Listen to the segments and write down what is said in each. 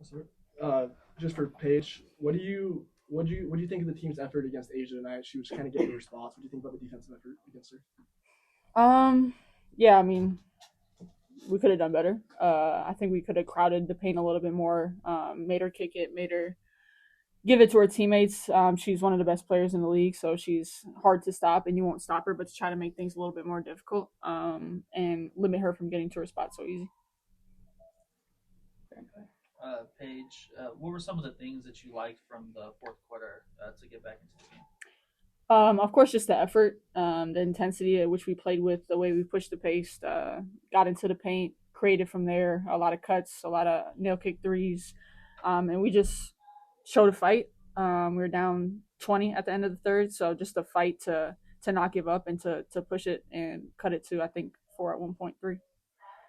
So, just for Paige, what do you think of the team's effort against Asia tonight? She was kind of getting a response. What do you think about the defensive effort against her? Um, yeah, I mean, we could have done better. I think we could have crowded the paint a little bit more, made her kick it, made her give it to her teammates. She's one of the best players in the league, so she's hard to stop, and you won't stop her, but to try to make things a little bit more difficult and limit her from getting to her spot so easy. Paige, what were some of the things that you liked from the fourth quarter to get back into the game? Of course, just the effort, the intensity at which we played with, the way we pushed the pace, got into the paint, created from there, a lot of cuts, a lot of nail kick threes, and we just showed a fight. We were down 20 at the end of the third, so just a fight to not give up and to push it and cut it to I think 4 at 1.3.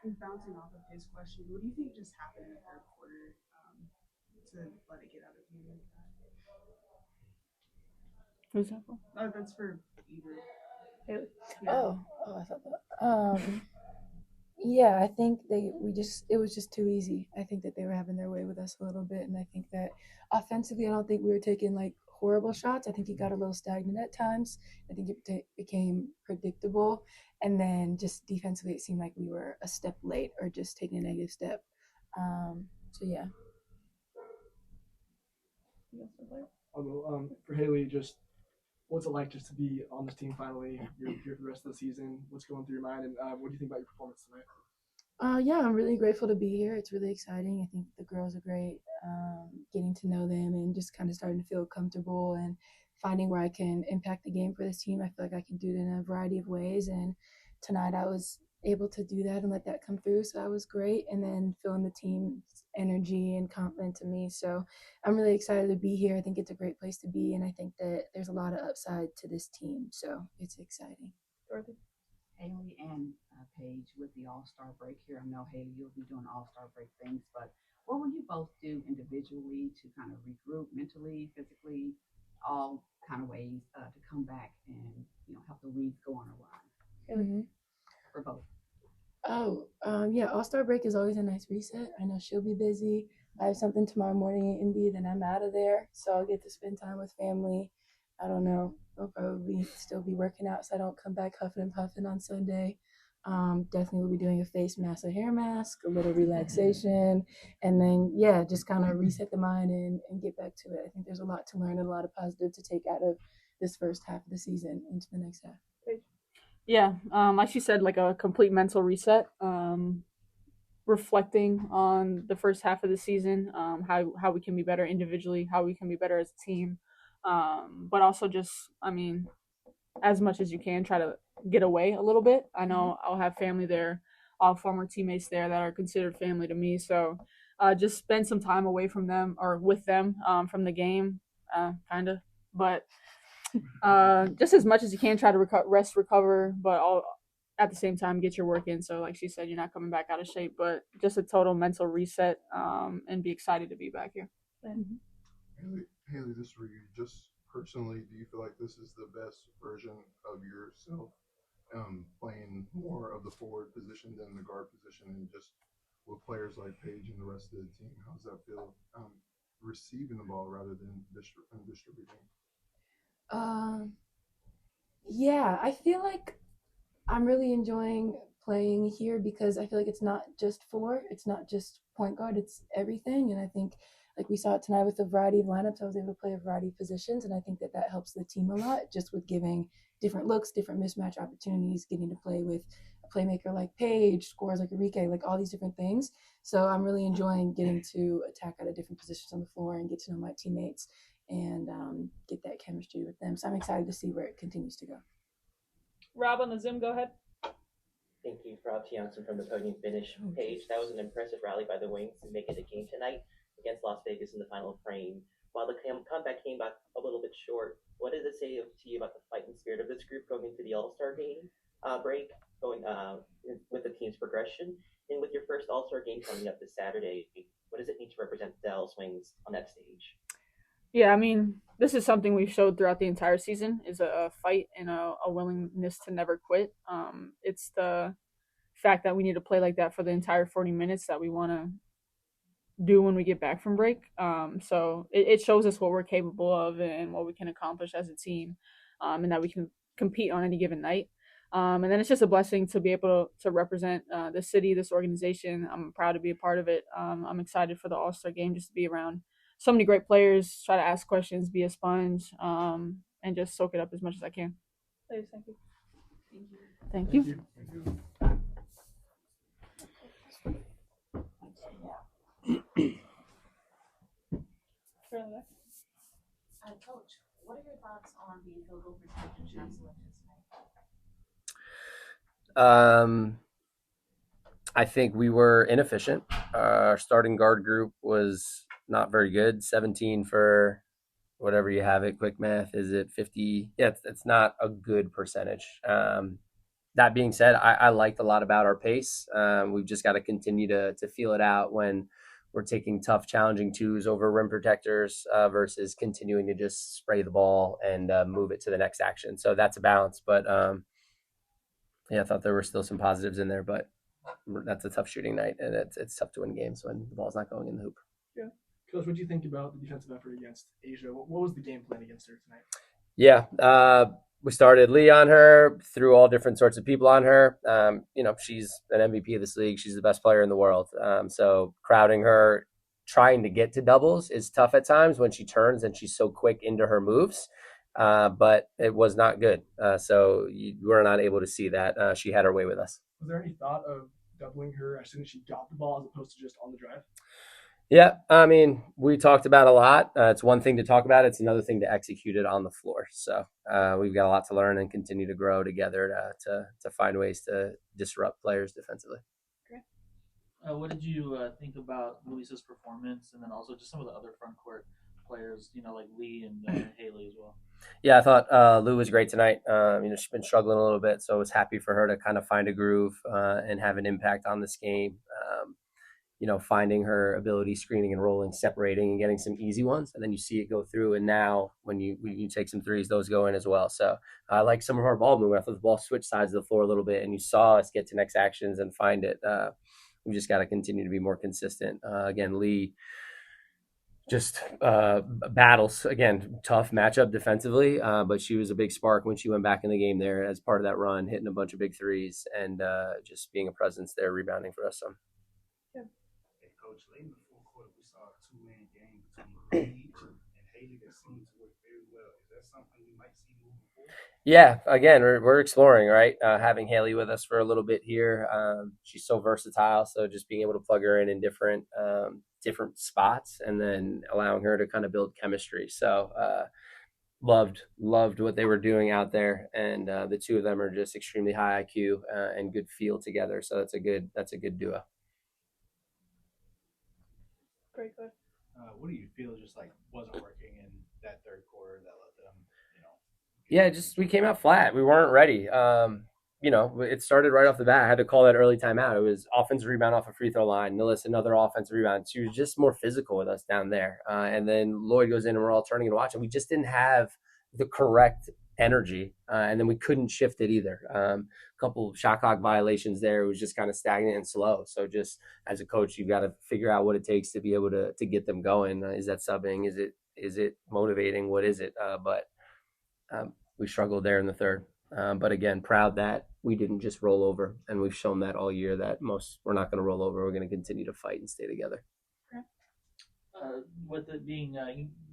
And bouncing off of his question, what do you think just happened in the third quarter to let it get out of hand like that? Who's that for? Oh, that's for either. Haley. Yeah. I thought that. Yeah, I think it was just too easy. I think that they were having their way with us a little bit, and I think that offensively, I don't think we were taking like horrible shots. I think it got a little stagnant at times. I think it became predictable, and then just defensively, it seemed like we were a step late or just taking a negative step. So yeah. Although, for Haley, just what's it like just to be on this team finally? You're here for the rest of the season. What's going through your mind, and what do you think about your performance tonight? Yeah, I'm really grateful to be here. It's really exciting. I think the girls are great. Getting to know them and just kind of starting to feel comfortable and finding where I can impact the game for this team. I feel like I can do it in a variety of ways. And tonight I was able to do that and let that come through. So that was great. And then feeling the team's energy and confidence in me. So I'm really excited to be here. I think it's a great place to be. And I think that there's a lot of upside to this team. So it's exciting. Dorothy. Haley and Paige, with the All-Star break here, I know, Haley, you'll be doing All-Star break things, but what will you both do individually to kind of regroup mentally, physically, all kind of ways to come back and, help the league go on a run Mm-hmm. for both? Yeah, All-Star break is always a nice reset. I know she'll be busy. I have something tomorrow morning in Indy, then I'm out of there. So I'll get to spend time with family. I don't know. I'll probably still be working out so I don't come back huffing and puffing on Sunday. Definitely will be doing a face mask, a hair mask, a little relaxation, and then, yeah, just kind of reset the mind and get back to it. I think there's a lot to learn and a lot of positive to take out of this first half of the season into the next half. Yeah, like she said, like a complete mental reset. Reflecting on the first half of the season, how we can be better individually, how we can be better as a team, but also just, I mean, as much as you can, try to get away a little bit. I know I'll have family there, all former teammates there that are considered family to me. So just spend some time away from them or with them from the game, kind of. But just as much as you can, try to rest, recover, but all at the same time get your work in. So like she said, you're not coming back out of shape, but just a total mental reset and be excited to be back here. Haley, this for you. Just personally, do you feel like this is the best version of yourself, playing more of the forward position than the guard position, and just with players like Paige and the rest of the team? How does that feel, receiving the ball rather than distributing? Yeah, I feel like I'm really enjoying playing here because I feel like it's not just it's not just point guard, it's everything. And I think, like we saw it tonight with a variety of lineups, I was able to play a variety of positions, and I think that helps the team a lot, just with giving different looks, different mismatch opportunities, getting to play with a playmaker like Paige, scores like Enrique, like all these different things. So I'm really enjoying getting to attack out of different positions on the floor and get to know my teammates and get that chemistry with them. So I'm excited to see where it continues to go. Rob on the Zoom, go ahead. Thank you, Rob Tianson from the podium finish. Paige, that was an impressive rally by the Wings to make it a game tonight against Las Vegas in the final frame. While the comeback came back a little bit short, what does it say to you about the fighting spirit of this group going into the All-Star game break, going with the team's progression, and with your first All-Star game coming up this Saturday? What does it mean to represent the Dallas Wings on that stage? Yeah, I mean, this is something we've showed throughout the entire season is a fight and a willingness to never quit. It's the fact that we need to play like that for the entire 40 minutes that we want to do when we get back from break. So it shows us what we're capable of and what we can accomplish as a team, and that we can compete on any given night. And then it's just a blessing to be able to represent the city, this organization. I'm proud to be a part of it. I'm excited for the All-Star game, just to be around so many great players, try to ask questions, be a sponge, and just soak it up as much as I can. Thank you. Thank you. Coach, what are your thoughts on the field goal percentage and shot selection tonight? I think we were inefficient. Our starting guard group was not very good. 17 for whatever you have it. Quick math, is it 50? Yeah, it's not a good percentage. That being said, I liked a lot about our pace. We've just got to continue to feel it out when we're taking tough, challenging twos over rim protectors versus continuing to just spray the ball and move it to the next action. So that's a balance. But I thought there were still some positives in there, but that's a tough shooting night, and it's tough to win games when the ball's not going in the hoop. Yeah. Coach, what do you think about the defensive effort against Asia? What was the game plan against her tonight? Yeah, we started Lee on her, threw all different sorts of people on her. She's an MVP of this league. She's the best player in the world. So crowding her, trying to get to doubles is tough at times when she turns and she's so quick into her moves. But it was not good. So we're not able to see that. She had her way with us. Was there any thought of doubling her as soon as she got the ball as opposed to just on the drive? Yeah, I mean, we talked about a lot. It's one thing to talk about. It's another thing to execute it on the floor. So we've got a lot to learn and continue to grow together to find ways to disrupt players defensively. Okay. What did you think about Luisa's performance, and then also just some of the other front court players, like Lee and Haley as well? Yeah, I thought Lou was great tonight. She's been struggling a little bit, so I was happy for her to kind of find a groove and have an impact on this game. Finding her ability, screening and rolling, separating and getting some easy ones. And then you see it go through. And now when you take some threes, those go in as well. So I like some of her ball movement. I thought the ball switched sides of the floor a little bit, and you saw us get to next actions and find it. We just got to continue to be more consistent. Again, Lee just battles, again, tough matchup defensively, but she was a big spark when she went back in the game there as part of that run, hitting a bunch of big threes and just being a presence there, rebounding for us some. Coach, late in the fourth quarter, we saw a two-man game between Paige and Haley that seemed to work very well. Is that something we might see moving forward? Yeah, again, we're exploring, right? Having Haley with us for a little bit here. She's so versatile, so just being able to plug her in different spots and then allowing her to kind of build chemistry. So loved what they were doing out there, and the two of them are just extremely high IQ and good feel together. So that's a good duo. Great, good. What do you feel just like wasn't working in that third quarter that let them, Yeah, just we came out flat. We weren't ready. It started right off the bat. I had to call that early timeout. It was offensive rebound off a free throw line. Nilis, another offensive rebound. She was just more physical with us down there. And then Lloyd goes in and we're all turning and watching. We just didn't have the correct energy. And then we couldn't shift it either. A couple shot clock violations there. It was just kind of stagnant and slow. So just as a coach, you've got to figure out what it takes to be able to get them going. Is that subbing? Is it motivating? What is it? But we struggled there in the third. But again, proud that we didn't just roll over, and we've shown that all year that we're not going to roll over. We're going to continue to fight and stay together. With it being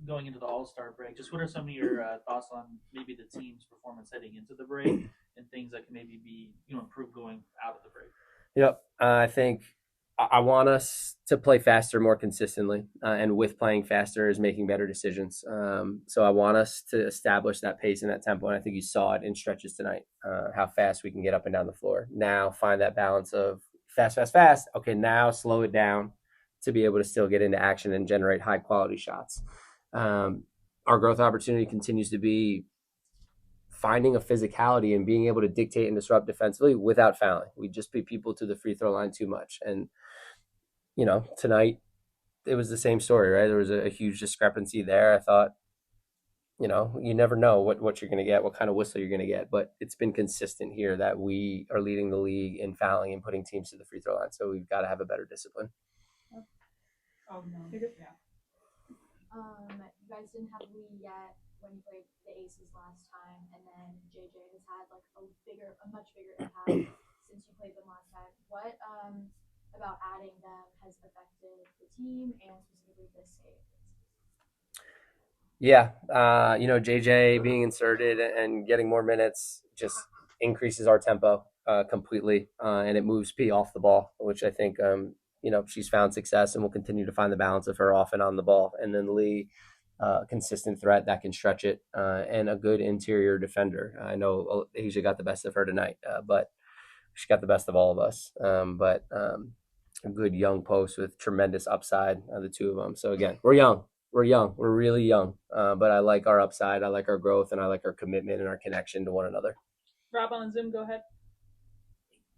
going into the All-Star break, just what are some of your thoughts on maybe the team's performance heading into the break and things that can maybe be improved going out of the break? Yep, I think I want us to play faster more consistently, and with playing faster is making better decisions. So I want us to establish that pace and that tempo, and I think you saw it in stretches tonight, how fast we can get up and down the floor. Now find that balance of fast. Okay, now slow it down to be able to still get into action and generate high-quality shots. Our growth opportunity continues to be finding a physicality and being able to dictate and disrupt defensively without fouling. We just beat people to the free throw line too much. And tonight it was the same story, right? There was a huge discrepancy there. I thought, you never know what you're going to get, what kind of whistle you're going to get, but it's been consistent here that we are leading the league in fouling and putting teams to the free throw line. So we've got to have a better discipline. Oh no. You're good. Yeah. You guys didn't have Lee yet when you played the Aces last time, and then JJ has had like a much bigger impact since you played them last time. What about adding them has affected the team and specifically this save? Yeah, JJ being inserted and getting more minutes just increases our tempo completely, and it moves P off the ball, which I think she's found success and will continue to find the balance of her off and on the ball. And then Lee, consistent threat that can stretch it, and a good interior defender. I know Asia got the best of her tonight, but she got the best of all of us. But a good young post with tremendous upside, the two of them. So again, we're young. We're really young, but I like our upside. I like our growth, and I like our commitment and our connection to one another. Rob on Zoom, go ahead.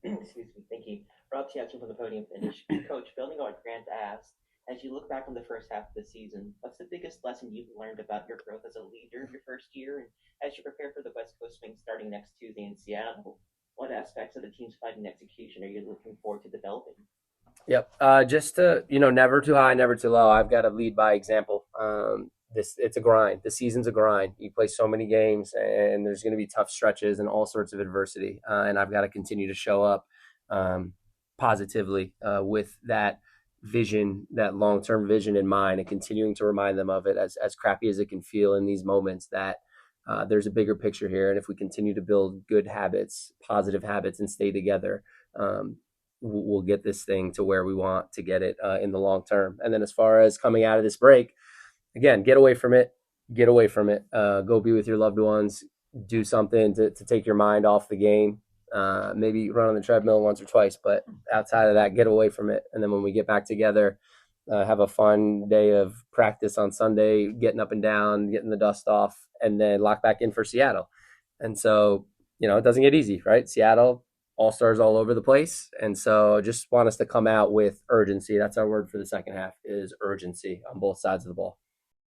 Excuse me, thank you. Rob Tiatchen from the Podium Finish. Coach, building on what Grant asked, as you look back on the first half of the season, what's the biggest lesson you've learned about your growth as a leader in your first year? And as you prepare for the West Coast swing starting next Tuesday in Seattle, what aspects of the team's fighting execution are you looking forward to developing? Yep. Just to, never too high, never too low. I've got to lead by example. It's a grind. The season's a grind. You play so many games, and there's going to be tough stretches and all sorts of adversity. And I've got to continue to show up positively with that vision, that long-term vision in mind, and continuing to remind them of it as crappy as it can feel in these moments, that there's a bigger picture here. And if we continue to build good habits, positive habits, and stay together, we'll get this thing to where we want to get it in the long term. And then as far as coming out of this break, again, get away from it, go be with your loved ones, do something to take your mind off the game, maybe run on the treadmill once or twice, but outside of that, get away from it. And then when we get back together, have a fun day of practice on Sunday, getting up and down, getting the dust off, and then lock back in for Seattle. And so, it doesn't get easy, right? Seattle, all-stars all over the place. And so just want us to come out with urgency. That's our word for the second half, is urgency on both sides of the ball.